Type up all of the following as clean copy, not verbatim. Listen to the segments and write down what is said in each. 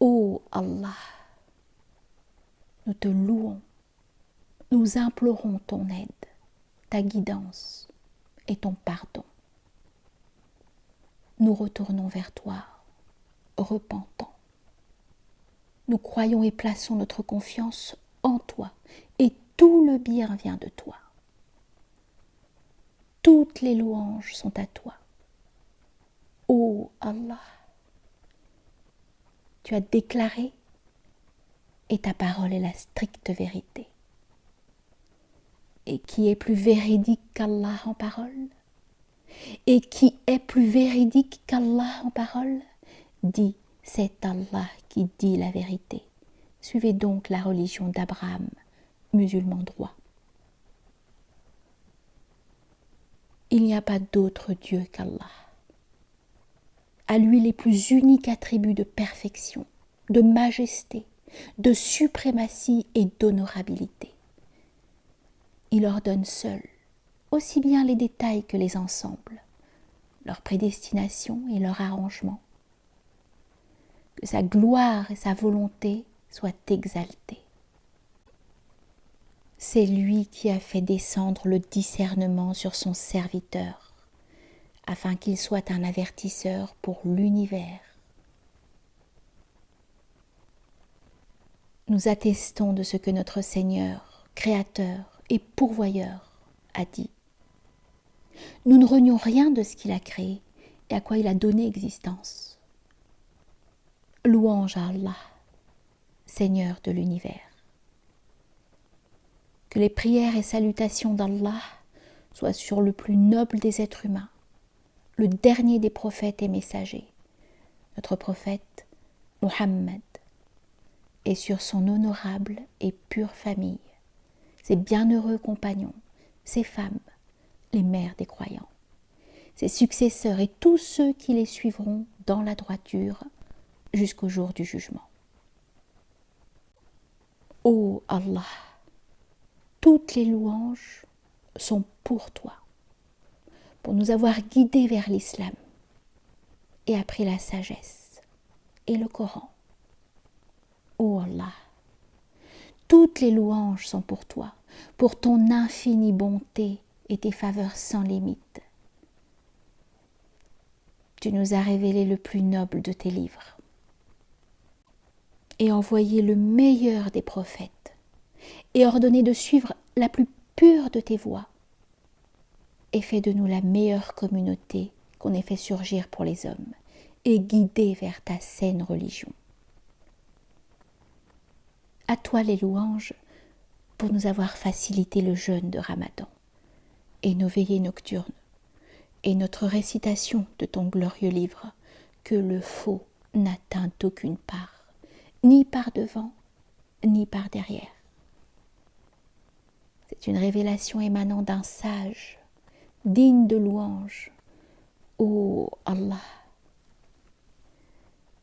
Ô Allah, nous te louons, nous implorons ton aide, ta guidance et ton pardon. Nous retournons vers toi, repentants. Nous croyons et plaçons notre confiance en toi, et tout le bien vient de toi. Toutes les louanges sont à toi. Ô Allah, tu as déclaré, et ta parole est la stricte vérité. Et qui est plus véridique qu'Allah en parole? Et qui est plus véridique qu'Allah en parole? Dis, c'est Allah qui dit la vérité. Suivez donc la religion d'Abraham, musulman droit. Il n'y a pas d'autre Dieu qu'Allah. À lui les plus uniques attributs de perfection, de majesté, de suprématie et d'honorabilité. Il ordonne seul, aussi bien les détails que les ensembles, leur prédestination et leur arrangement. Que sa gloire et sa volonté soient exaltées. C'est lui qui a fait descendre le discernement sur son serviteur, afin qu'il soit un avertisseur pour l'univers. Nous attestons de ce que notre Seigneur, Créateur et Pourvoyeur a dit. Nous ne renions rien de ce qu'il a créé et à quoi il a donné existence. Louange à Allah, Seigneur de l'univers. Que les prières et salutations d'Allah soient sur le plus noble des êtres humains, le dernier des prophètes et messagers, notre prophète Muhammad, et sur son honorable et pure famille, ses bienheureux compagnons, ses femmes, les mères des croyants, ses successeurs et tous ceux qui les suivront dans la droiture jusqu'au jour du jugement. Ô Allah, toutes les louanges sont pour toi, pour nous avoir guidés vers l'islam et appris la sagesse et le Coran. Ô Allah, toutes les louanges sont pour toi, pour ton infinie bonté et tes faveurs sans limite. Tu nous as révélé le plus noble de tes livres et envoyé le meilleur des prophètes et ordonné de suivre la plus pure de tes voies et fait de nous la meilleure communauté qu'on ait fait surgir pour les hommes et guidé vers ta saine religion. À toi les louanges pour nous avoir facilité le jeûne de Ramadan et nos veillées nocturnes et notre récitation de ton glorieux livre que le faux n'atteint d'aucune part, ni par devant, ni par derrière. C'est une révélation émanant d'un sage, digne de louange. Ô Allah,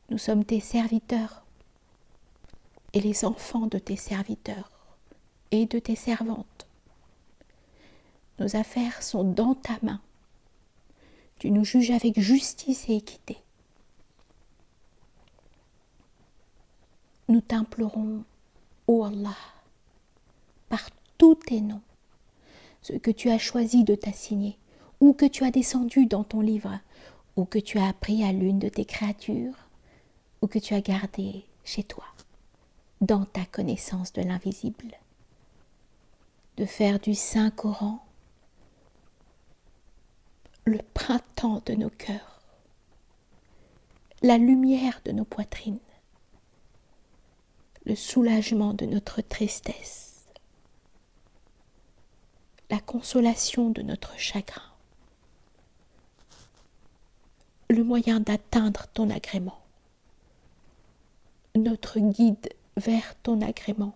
nous sommes tes serviteurs et les enfants de tes serviteurs et de tes servantes. Nos affaires sont dans ta main. Tu nous juges avec justice et équité. Nous t'implorons, ô Allah, par tous tes noms, ce que tu as choisi de t'assigner, ou que tu as descendu dans ton livre, ou que tu as appris à l'une de tes créatures, ou que tu as gardé chez toi, dans ta connaissance de l'invisible, de faire du Saint-Coran le printemps de nos cœurs, la lumière de nos poitrines, le soulagement de notre tristesse, la consolation de notre chagrin, le moyen d'atteindre ton agrément, notre guide vers ton agrément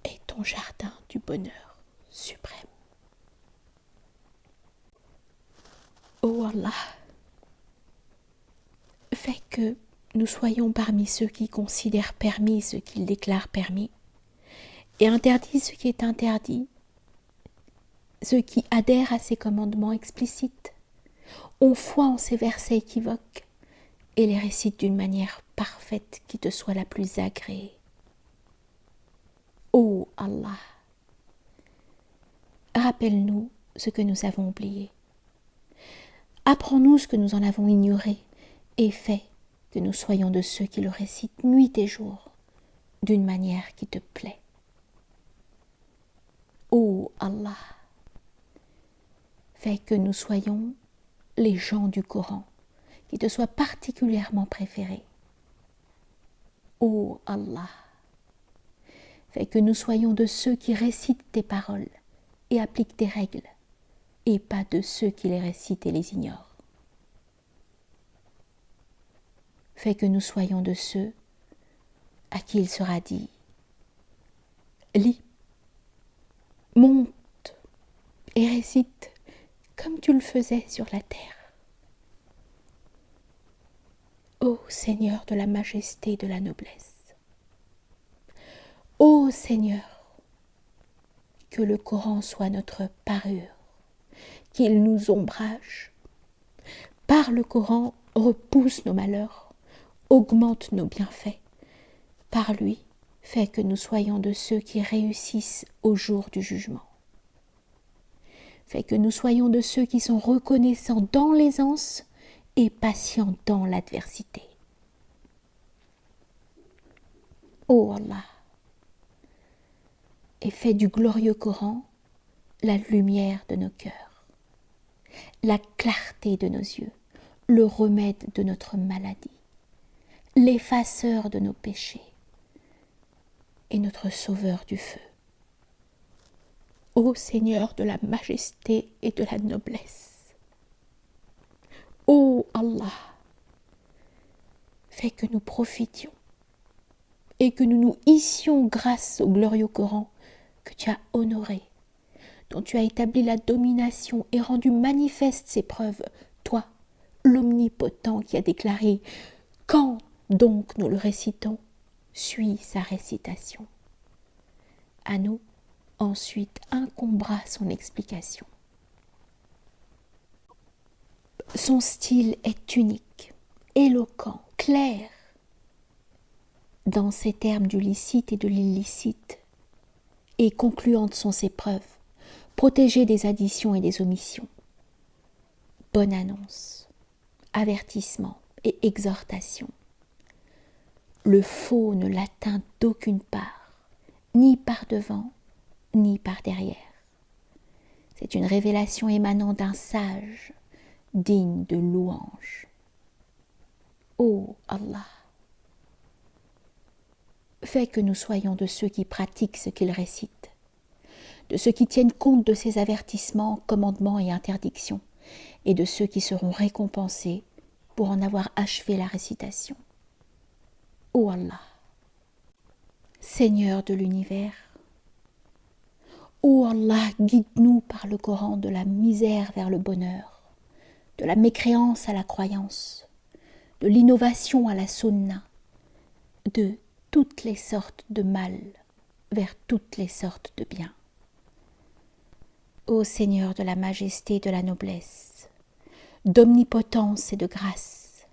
et ton jardin du bonheur suprême. Ô Allah, fais que nous soyons parmi ceux qui considèrent permis ce qu'ils déclarent permis et interdisent ce qui est interdit, ceux qui adhèrent à ses commandements explicites, ont foi en ses versets équivoques et les récite d'une manière parfaite qui te soit la plus agréée. Ô Allah, rappelle-nous ce que nous avons oublié. Apprends-nous ce que nous en avons ignoré et fais que nous soyons de ceux qui le récitent nuit et jour d'une manière qui te plaît. Ô Allah, fais que nous soyons les gens du Coran qui te soient particulièrement préférés. Ô Allah, fais que nous soyons de ceux qui récitent tes paroles et appliquent tes règles, et pas de ceux qui les récitent et les ignorent. Fais que nous soyons de ceux à qui il sera dit « Lis, monte et récite comme tu le faisais sur la terre. » Ô Seigneur de la majesté et de la noblesse, ô Seigneur, que le Coran soit notre parure, qu'il nous ombrage. Par le Coran, repousse nos malheurs, augmente nos bienfaits. Par lui, fais que nous soyons de ceux qui réussissent au jour du jugement. Fais que nous soyons de ceux qui sont reconnaissants dans l'aisance et patients dans l'adversité. Ô Allah, et fais du glorieux Coran la lumière de nos cœurs, la clarté de nos yeux, le remède de notre maladie, l'effaceur de nos péchés et notre sauveur du feu. Ô Seigneur de la majesté et de la noblesse, ô Allah, fais que nous profitions et que nous nous hissions grâce au glorieux Coran que tu as honoré, dont tu as établi la domination et rendu manifeste ses preuves, toi, l'Omnipotent qui a déclaré « Quand donc nous le récitons, suis sa récitation. » À nous, ensuite, incombera son explication. Son style est unique, éloquent, clair. Dans ses termes du licite et de l'illicite, et concluantes sont ses preuves, protégées des additions et des omissions. Bonne annonce, avertissement et exhortation. Le faux ne l'atteint d'aucune part, ni par devant, ni par derrière. C'est une révélation émanant d'un sage, digne de louange. Ô Allah, fais que nous soyons de ceux qui pratiquent ce qu'ils récitent, de ceux qui tiennent compte de ses avertissements, commandements et interdictions, et de ceux qui seront récompensés pour en avoir achevé la récitation. Ô Allah, Seigneur de l'univers, ô Allah, guide-nous par le Coran de la misère vers le bonheur, de la mécréance à la croyance, de l'innovation à la sunna, de toutes les sortes de mal vers toutes les sortes de bien. Ô Seigneur de la majesté et de la noblesse, d'omnipotence et de grâce,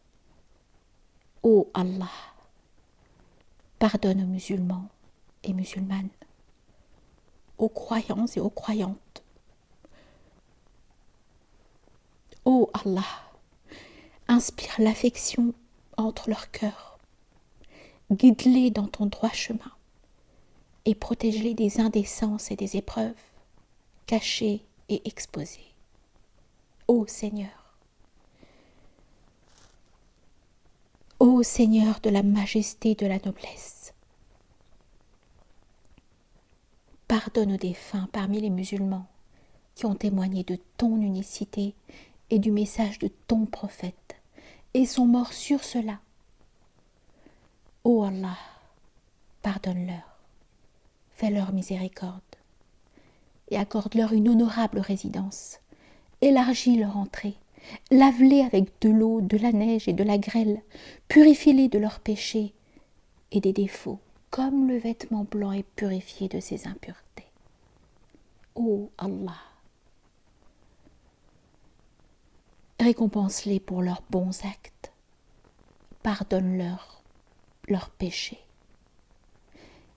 ô Allah, pardonne aux musulmans et musulmanes, aux croyants et aux croyantes. Ô Allah, inspire l'affection entre leurs cœurs, guide-les dans ton droit chemin et protège-les des indécences et des épreuves, cachées et exposées. Ô Seigneur, ô Seigneur de la majesté et de la noblesse, pardonne aux défunts parmi les musulmans qui ont témoigné de ton unicité et du message de ton prophète et sont morts sur cela. Ô Allah, pardonne-leur, fais-leur miséricorde et accorde-leur une honorable résidence. Élargis leur entrée, lave-les avec de l'eau, de la neige et de la grêle, purifie-les de leurs péchés et des défauts, comme le vêtement blanc est purifié de ses impuretés. Ô Allah, récompense-les pour leurs bons actes pardonne-leur leurs péchés.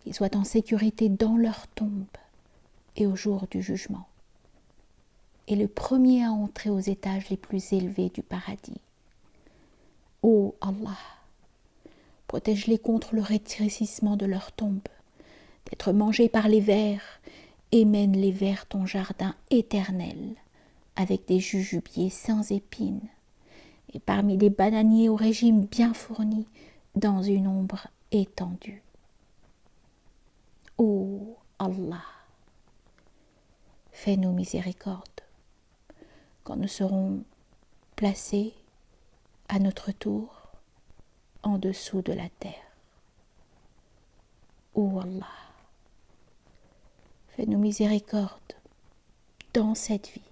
Qu'ils soient en sécurité dans leur tombe et au jour du jugement. Et le premier à entrer aux étages les plus élevés du paradis. Ô Allah, protège-les contre le rétrécissement de leur tombe, d'être mangés par les vers, et mène-les vers ton jardin éternel, avec des jujubiers sans épines, et parmi des bananiers au régime bien fourni, dans une ombre étendue. Ô Allah, fais-nous miséricorde, quand nous serons placés à notre tour en dessous de la terre. Ô Allah, fais-nous miséricorde dans cette vie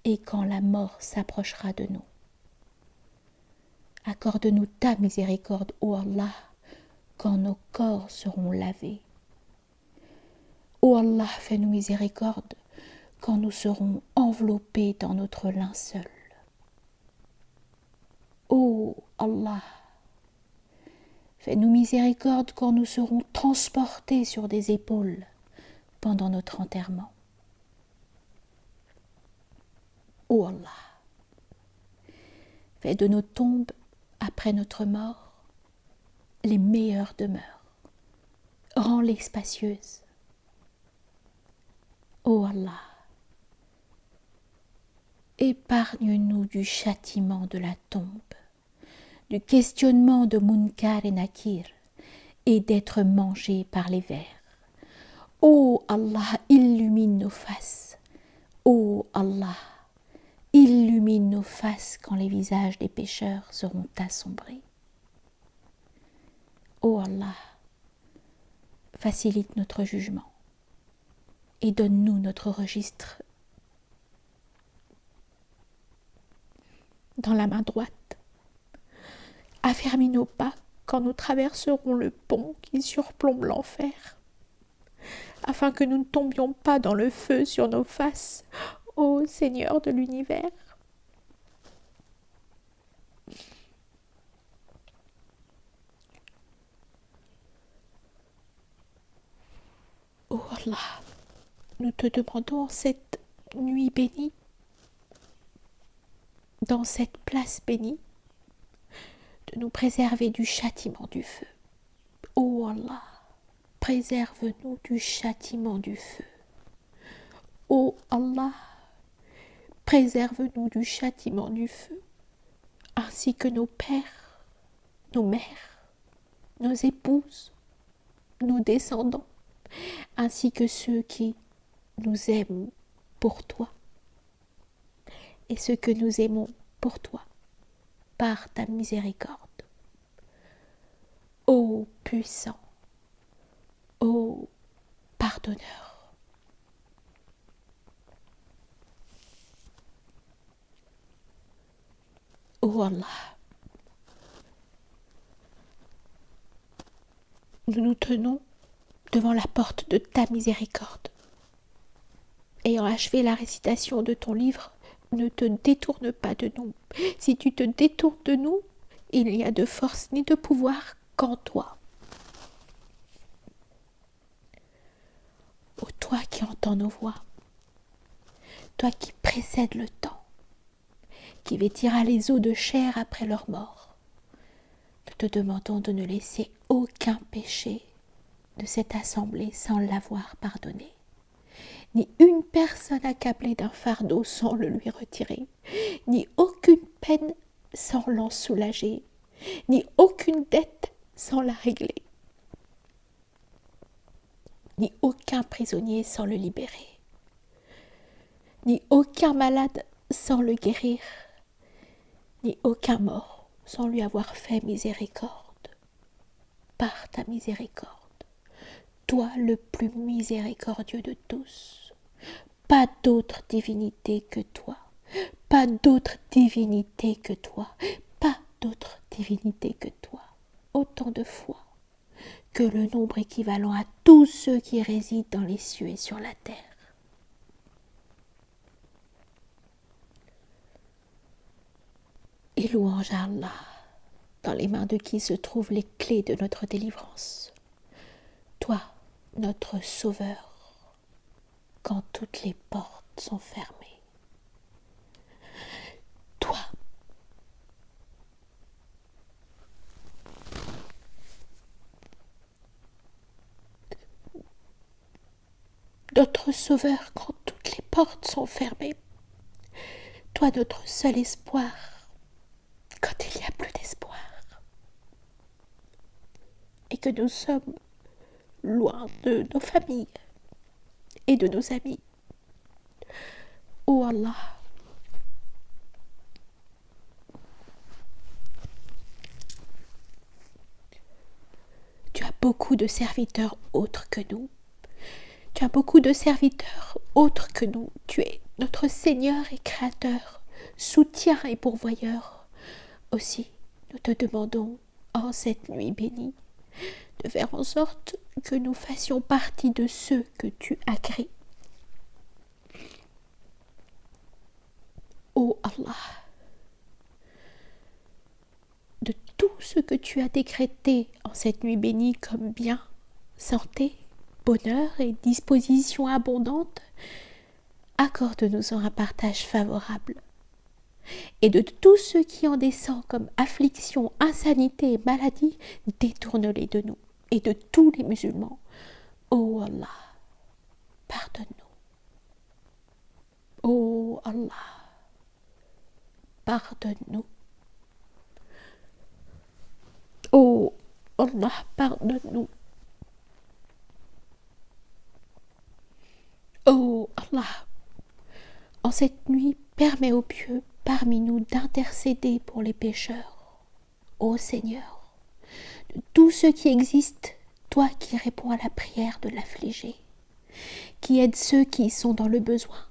et quand la mort s'approchera de nous. Accorde-nous ta miséricorde, ô Allah, quand nos corps seront lavés. Ô Allah, fais-nous miséricorde quand nous serons enveloppés dans notre linceul. Ô Allah, fais-nous miséricorde quand nous serons transportés sur des épaules pendant notre enterrement. Ô Allah, fais de nos tombes après notre mort les meilleures demeures. Rends-les spacieuses. Ô Allah, épargne-nous du châtiment de la tombe, du questionnement de Munkar et Nakir, et d'être mangés par les vers. Ô Allah, illumine nos faces. Ô Allah, illumine nos faces quand les visages des pécheurs seront assombris. Ô Allah, facilite notre jugement et donne-nous notre registre dans la main droite. Affermis nos pas quand nous traverserons le pont qui surplombe l'enfer, afin que nous ne tombions pas dans le feu sur nos faces, ô Seigneur de l'univers. Ô Allah, nous te demandons en cette nuit bénie, dans cette place bénie, de nous préserver du châtiment du feu. Ô Allah, préserve-nous du châtiment du feu. Ô Allah, préserve-nous du châtiment du feu, ainsi que nos pères, nos mères, nos épouses, nos descendants, ainsi que ceux qui nous aiment pour toi, et ceux que nous aimons pour toi, par ta miséricorde. Ô puissant, ô pardonneur. Ô Allah, nous nous tenons devant la porte de ta miséricorde. Ayant achevé la récitation de ton livre, ne te détourne pas de nous. Si tu te détournes de nous, il n'y a de force ni de pouvoir qu'en toi. Ô toi qui entends nos voix, toi qui précèdes le temps, qui vêtira les os de chair après leur mort, nous te demandons de ne laisser aucun péché de cette assemblée sans l'avoir pardonné, ni une personne accablée d'un fardeau sans le lui retirer, ni aucune peine sans l'en soulager, ni aucune dette sans la régler, ni aucun prisonnier sans le libérer, ni aucun malade sans le guérir, ni aucun mort sans lui avoir fait miséricorde. Par ta miséricorde, toi le plus miséricordieux de tous, pas d'autre divinité que toi, pas d'autre divinité que toi, pas d'autre divinité que toi, autant de fois que le nombre équivalent à tous ceux qui résident dans les cieux et sur la terre. Et louange à Allah, dans les mains de qui se trouvent les clés de notre délivrance. Toi, notre Sauveur, quand toutes les portes sont fermées. Toi, notre Sauveur, quand toutes les portes sont fermées. Toi, notre seul espoir, quand il n'y a plus d'espoir. Et que nous sommes loin de nos familles et de nos amis. Oh Allah, tu as beaucoup de serviteurs autres que nous. Tu as beaucoup de serviteurs autres que nous. Tu es notre Seigneur et Créateur, soutien et pourvoyeur. Aussi, nous te demandons, en cette nuit bénie, de faire en sorte que nous fassions partie de ceux que tu as créés. Ô Allah, de tout ce que tu as décrété en cette nuit bénie comme bien, santé, bonheur et disposition abondante, accorde-nous un partage favorable. Et de tout ce qui en descend comme affliction, insanité et maladie, détourne-les de nous et de tous les musulmans. Ô Allah, pardonne-nous. Ô Allah, pardonne-nous. Ô Allah, pardonne-nous. Ô Allah, en cette nuit, permets aux pieux parmi nous d'intercéder pour les pécheurs. Ô Seigneur, de tout ce qui existe, toi qui réponds à la prière de l'affligé, qui aide ceux qui sont dans le besoin,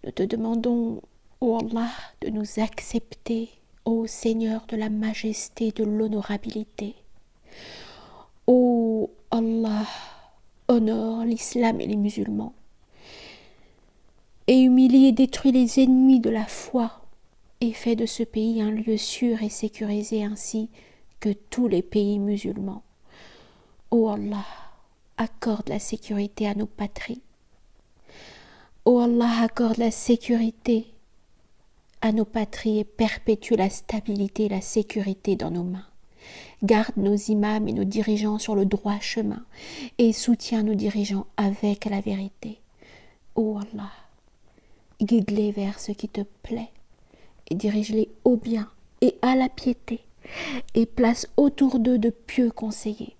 nous te demandons, ô Allah, de nous accepter, ô Seigneur de la majesté, de l'honorabilité. Ô Allah, honore l'islam et les musulmans, et humilie et détruis les ennemis de la foi, et fais de ce pays un lieu sûr et sécurisé ainsi que tous les pays musulmans. Ô Allah, accorde la sécurité à nos patries. Ô Allah, accorde la sécurité à nos patries et perpétue la stabilité et la sécurité dans nos mains. Garde nos imams et nos dirigeants sur le droit chemin et soutiens nos dirigeants avec la vérité. Ô Allah, guide-les vers ce qui te plaît et dirige-les au bien et à la piété et place autour d'eux de pieux conseillers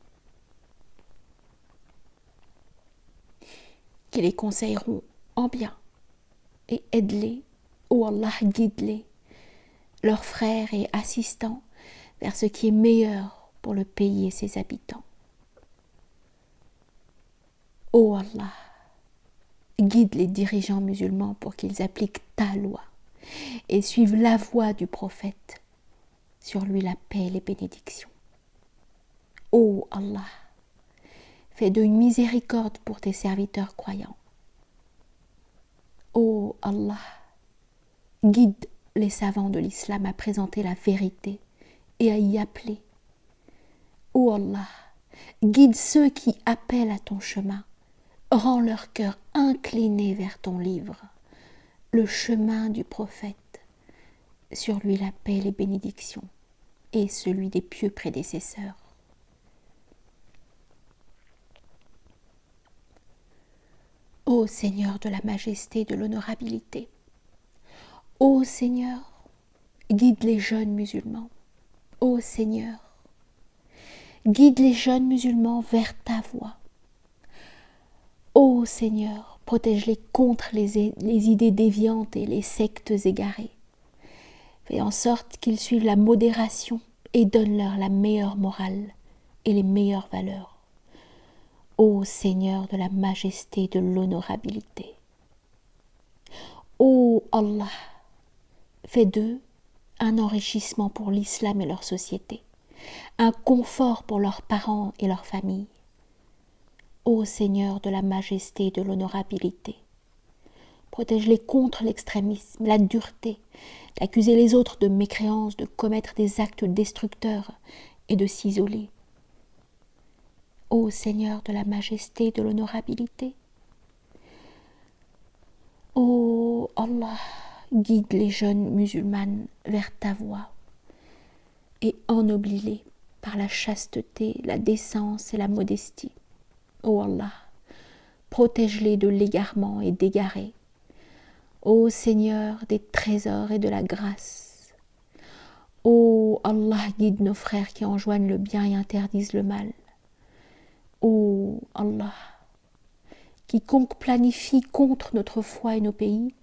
qui les conseilleront en bien et aide-les, ô Allah, guide-les, leurs frères et assistants, vers ce qui est meilleur pour le pays et ses habitants. Ô Allah, guide les dirigeants musulmans pour qu'ils appliquent ta loi et suivent la voie du prophète, sur lui la paix et les bénédictions. Ô Allah, fais de miséricorde pour tes serviteurs croyants. Ô Allah, guide les savants de l'islam à présenter la vérité et à y appeler. Ô Allah, guide ceux qui appellent à ton chemin. Rends leur cœur incliné vers ton livre, le chemin du prophète, sur lui la paix et les bénédictions, et celui des pieux prédécesseurs. Ô Seigneur de la majesté et de l'honorabilité, ô Seigneur, guide les jeunes musulmans. Ô Seigneur, guide les jeunes musulmans vers ta voie. Ô Seigneur, protège-les contre les idées déviantes et les sectes égarées. Fais en sorte qu'ils suivent la modération et donne-leur la meilleure morale et les meilleures valeurs. Ô Seigneur de la majesté et de l'honorabilité. Ô Allah, fais d'eux un enrichissement pour l'islam et leur société, un confort pour leurs parents et leurs familles. Ô Seigneur de la majesté et de l'honorabilité, Protège-les contre l'extrémisme, la dureté, d'accuser les autres de mécréance, de commettre des actes destructeurs et de s'isoler. Ô Seigneur de la majesté et de l'honorabilité, ô Allah, guide les jeunes musulmanes vers ta voie et ennoblis-les par la chasteté, la décence et la modestie. Ô Allah, protège-les de l'égarement et d'égarés. Ô Seigneur des trésors et de la grâce, ô Allah, guide nos frères qui enjoignent le bien et interdisent le mal. Ô Allah, quiconque planifie contre notre foi et nos pays,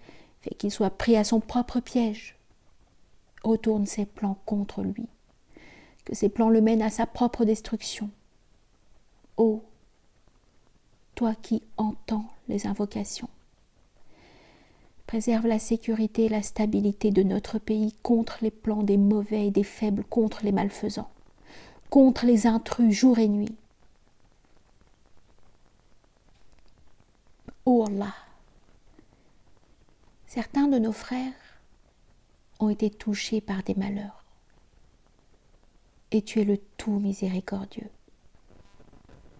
fait qu'il soit pris à son propre piège. Retourne ses plans contre lui, que ses plans le mènent à sa propre destruction. Ô toi qui entends les invocations, préserve la sécurité et la stabilité de notre pays contre les plans des mauvais et des faibles, contre les malfaisants, contre les intrus jour et nuit. Ô Allah, certains de nos frères ont été touchés par des malheurs, et tu es le tout miséricordieux.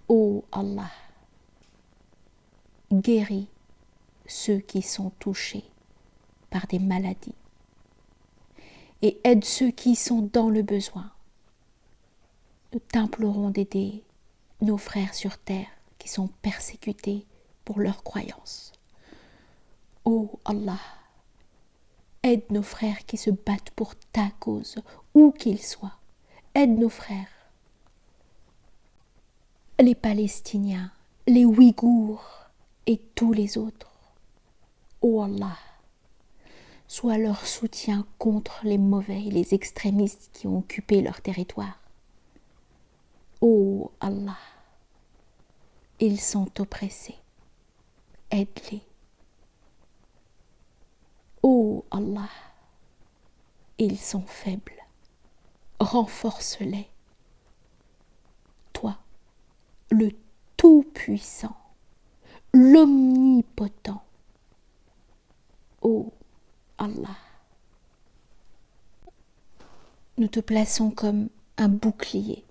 Ô Allah, guéris ceux qui sont touchés par des maladies et aide ceux qui sont dans le besoin. Nous t'implorons d'aider nos frères sur terre qui sont persécutés pour leurs croyances. Ô Allah, aide nos frères qui se battent pour ta cause, où qu'ils soient. Aide nos frères, les Palestiniens, les Ouïghours et tous les autres. Ô Allah, sois leur soutien contre les mauvais et les extrémistes qui ont occupé leur territoire. Ô Allah, ils sont oppressés, aide-les. Ô Allah, ils sont faibles, renforce-les. Toi, le Tout-Puissant, l'Omnipotent, ô Allah, nous te plaçons comme un bouclier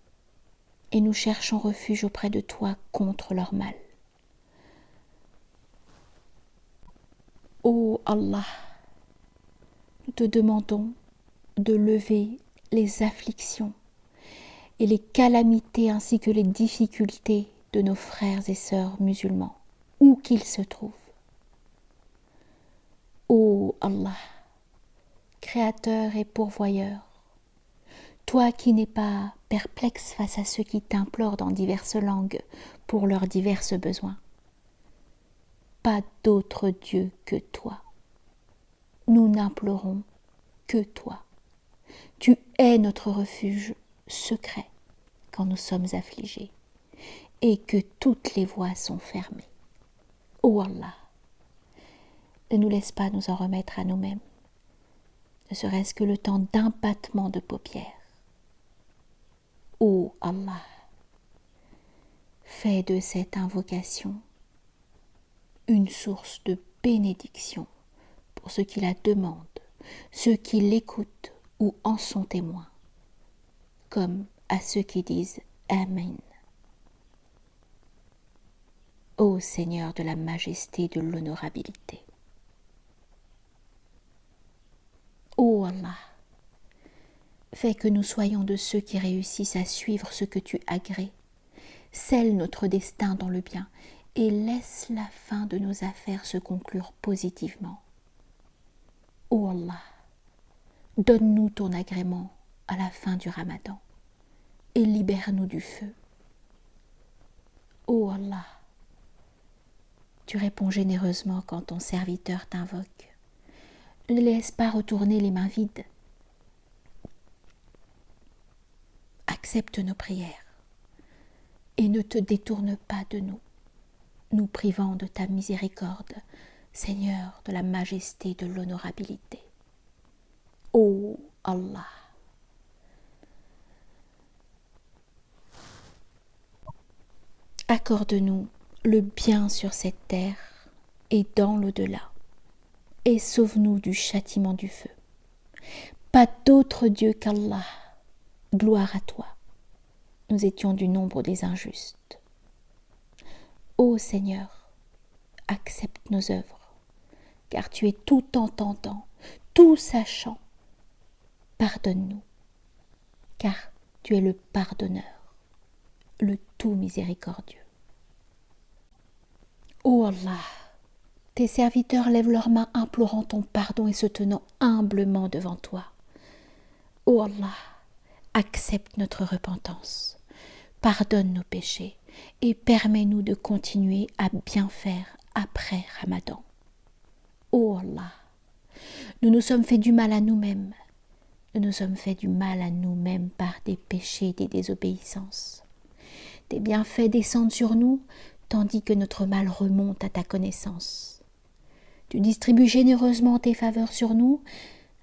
et nous cherchons refuge auprès de toi contre leur mal. Ô Allah, nous te demandons de lever les afflictions et les calamités ainsi que les difficultés de nos frères et sœurs musulmans, où qu'ils se trouvent. Ô Allah, Créateur et pourvoyeur, toi qui n'es pas perplexe face à ceux qui t'implorent dans diverses langues pour leurs divers besoins, pas d'autre Dieu que toi. Nous n'implorons que toi. Tu es notre refuge secret quand nous sommes affligés et que toutes les voies sont fermées. Ô Allah, ne nous laisse pas nous en remettre à nous-mêmes, ne serait-ce que le temps d'un battement de paupières. Ô Allah, fais de cette invocation une source de bénédiction pour ceux qui la demandent, ceux qui l'écoutent ou en sont témoins, comme à ceux qui disent Amen. Ô Seigneur de la majesté et de l'honorabilité. Ô Allah, fais que nous soyons de ceux qui réussissent à suivre ce que tu agrées, scelle notre destin dans le bien et laisse la fin de nos affaires se conclure positivement. Ô Allah, donne-nous ton agrément à la fin du Ramadan et libère-nous du feu. Ô Allah, tu réponds généreusement quand ton serviteur t'invoque. Ne laisse pas retourner les mains vides. Accepte nos prières et ne te détourne pas de nous, nous privant de ta miséricorde, Seigneur de la majesté et de l'honorabilité. Ô Allah, accorde-nous le bien sur cette terre et dans l'au-delà, et sauve-nous du châtiment du feu. Pas d'autre Dieu qu'Allah. Gloire à toi. Nous étions du nombre des injustes. Ô Seigneur, accepte nos œuvres, car tu es tout entendant, tout sachant. Pardonne-nous, car tu es le pardonneur, le tout miséricordieux. Ô Allah, tes serviteurs lèvent leurs mains implorant ton pardon et se tenant humblement devant toi. Ô Allah, accepte notre repentance, pardonne nos péchés et permets-nous de continuer à bien faire après Ramadan. Ô Allah, nous nous sommes fait du mal à nous-mêmes. Nous nous sommes fait du mal à nous-mêmes par des péchés et des désobéissances. Tes bienfaits descendent sur nous, tandis que notre mal remonte à ta connaissance. Tu distribues généreusement tes faveurs sur nous,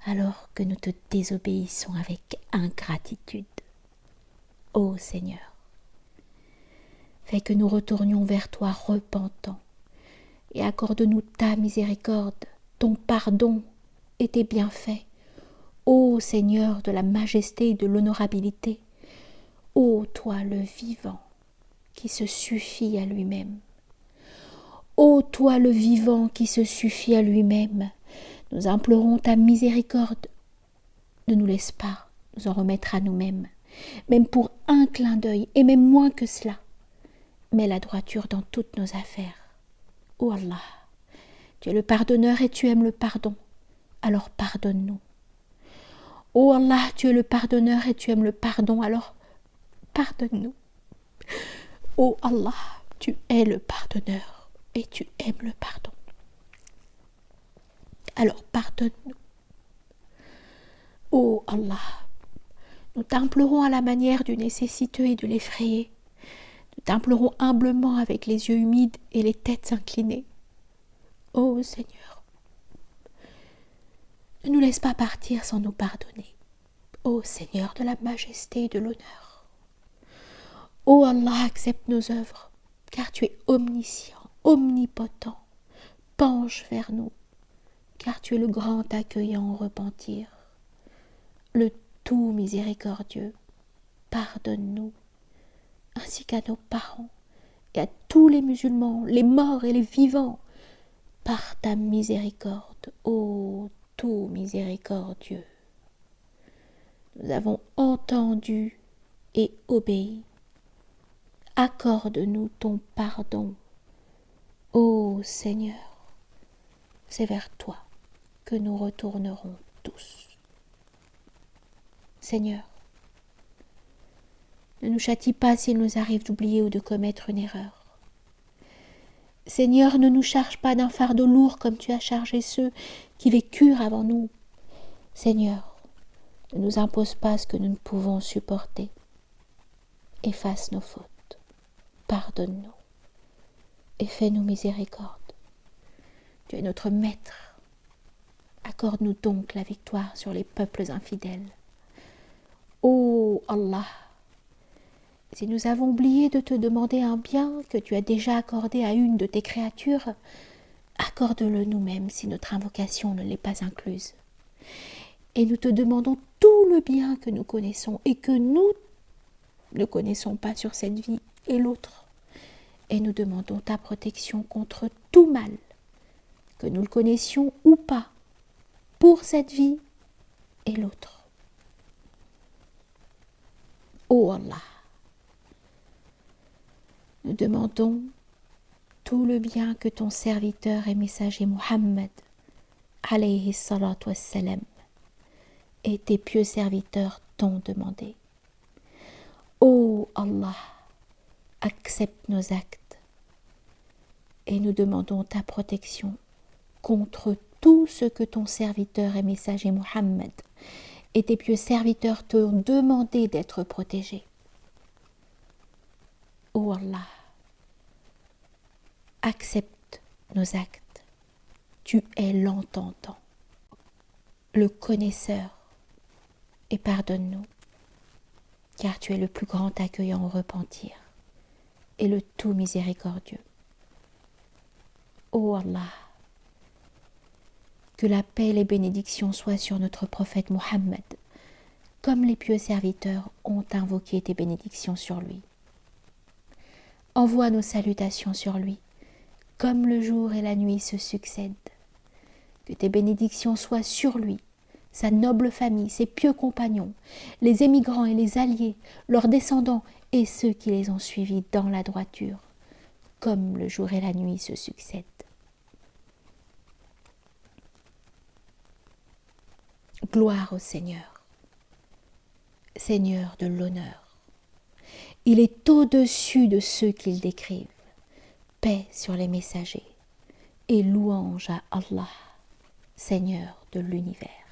alors que nous te désobéissons avec ingratitude. Ô Seigneur, fais que nous retournions vers toi repentants, et accorde-nous ta miséricorde, ton pardon et tes bienfaits. Ô Seigneur de la majesté et de l'honorabilité, ô toi le vivant qui se suffit à lui-même. Ô toi le vivant qui se suffit à lui-même, nous implorons ta miséricorde. Ne nous laisse pas nous en remettre à nous-mêmes, même pour un clin d'œil, et même moins que cela. Mets la droiture dans toutes nos affaires. Ô Allah, tu es le pardonneur et tu aimes le pardon, alors pardonne-nous. Ô Allah, tu es le pardonneur et tu aimes le pardon, alors pardonne-nous. Ô Allah, tu es le pardonneur et tu aimes le pardon, alors pardonne-nous. Ô Allah, nous t'implorons à la manière du nécessiteux et de l'effrayé. Nous t'implorons humblement avec les yeux humides et les têtes inclinées. Ô Seigneur, ne nous laisse pas partir sans nous pardonner. Ô Seigneur de la majesté et de l'honneur. Ô Allah, accepte nos œuvres, car tu es omniscient, omnipotent. Penche vers nous, car tu es le grand accueillant au repentir. Le tout miséricordieux, pardonne-nous, ainsi qu'à nos parents et à tous les musulmans, les morts et les vivants, par ta miséricorde, ô tout miséricordieux. Nous avons entendu et obéi. Accorde-nous ton pardon, ô Seigneur. C'est vers toi que nous retournerons tous. Seigneur, ne nous châtie pas s'il nous arrive d'oublier ou de commettre une erreur. Seigneur, ne nous charge pas d'un fardeau lourd comme tu as chargé ceux qui vécurent avant nous. Seigneur, ne nous impose pas ce que nous ne pouvons supporter. Efface nos fautes, pardonne-nous et fais-nous miséricorde. Tu es notre maître. Accorde-nous donc la victoire sur les peuples infidèles. Ô Allah, si nous avons oublié de te demander un bien que tu as déjà accordé à une de tes créatures, accorde-le nous-mêmes si notre invocation ne l'est pas incluse. Et nous te demandons tout le bien que nous connaissons et que nous ne connaissons pas sur cette vie et l'autre. Et nous demandons ta protection contre tout mal, que nous le connaissions ou pas, pour cette vie et l'autre. Ô Allah, nous demandons tout le bien que ton serviteur et messager Muhammad, alayhi salatu wassalam, et tes pieux serviteurs t'ont demandé. Ô Allah, accepte nos actes et nous demandons ta protection contre tout ce que ton serviteur et messager Muhammad et tes pieux serviteurs t'ont demandé d'être protégés. Ô Allah, accepte nos actes. Tu es l'entendant, le connaisseur, et pardonne-nous, car tu es le plus grand accueillant au repentir et le tout miséricordieux. Ô Allah, Que la paix et les bénédictions soient sur notre prophète Mohammed, comme les pieux serviteurs ont invoqué tes bénédictions sur lui. Envoie nos salutations sur lui, comme le jour et la nuit se succèdent. Que tes bénédictions soient sur lui, sa noble famille, ses pieux compagnons, les émigrants et les alliés, leurs descendants et ceux qui les ont suivis dans la droiture, comme le jour et la nuit se succèdent. Gloire au Seigneur, Seigneur de l'honneur. Il est au-dessus de ceux qu'il décrivent. Paix sur les messagers et louange à Allah, Seigneur de l'univers.